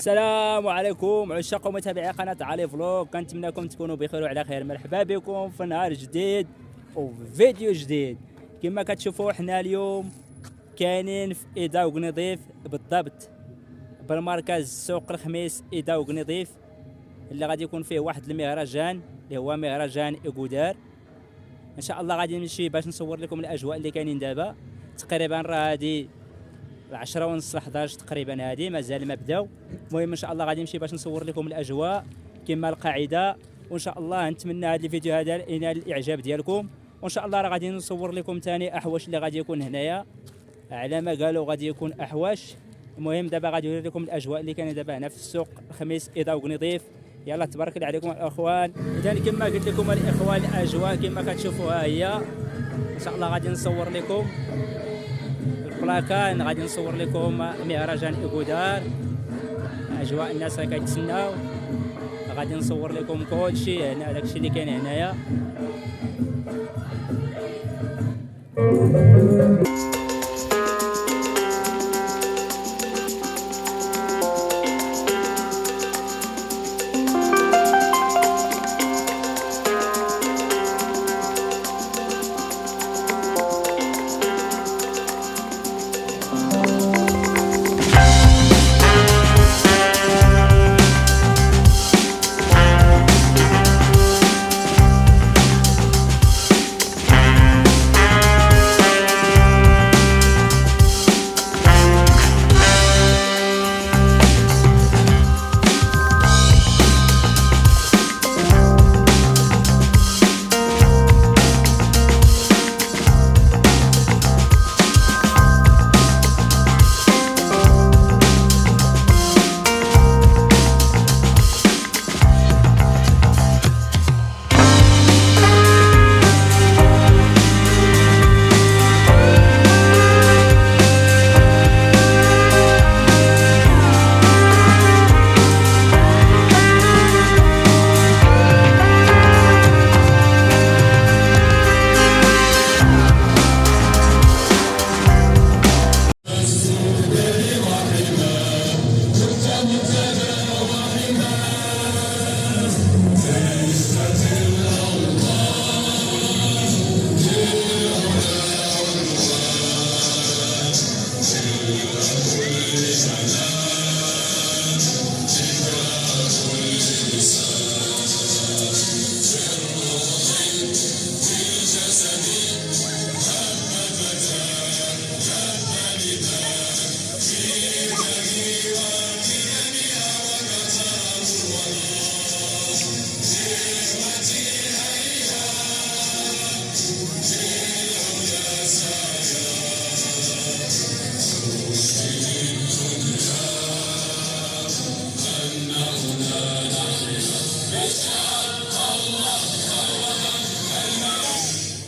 السلام عليكم عشاق ومتابعي قناه علي فلوق، كنتمنىكم تكونوا بخير وعلى خير. مرحبا بكم في نهار جديد وفيديو جديد. كما كتشوفوا حنا اليوم كاينين في إيدا وقنيضيف، بالضبط بالمركز سوق الخميس إيدا وقنيضيف، اللي غادي يكون فيه واحد المهرجان اللي هو مهرجان إيكودار. ان شاء الله غادي نمشي باش نصور لكم الاجواء اللي كاينين دابا. تقريبا راه هادي 10 ونص 11 تقريبا، هادي مازال ما بداو. المهم ان شاء الله غادي نمشي باش نصور لكم الاجواء كما القاعده، وان شاء الله نتمنى هذا الفيديو هذا ينال الاعجاب ديالكم. وان شاء الله راه غادي نصور لكم ثاني احواش اللي غادي يكون هنايا، على ما قالوا غادي يكون احواش. المهم دابا غادي نوري لكم الاجواء اللي كاينه دابا هنا في السوق الخميس إيدا وقنيضيف. يلا تبارك الله عليكم الاخوان. اذا كما قلت لكم الاخوان الاجواء كما كتشوفوها هي. ان شاء الله غادي نصور لكم البلاكان، غادي نصور لكم مهرجان إيكودار، اجواء الناس راه كيتسناو. غادي نصور لكم كلشي هنا، داكشي اللي كاين هنايا.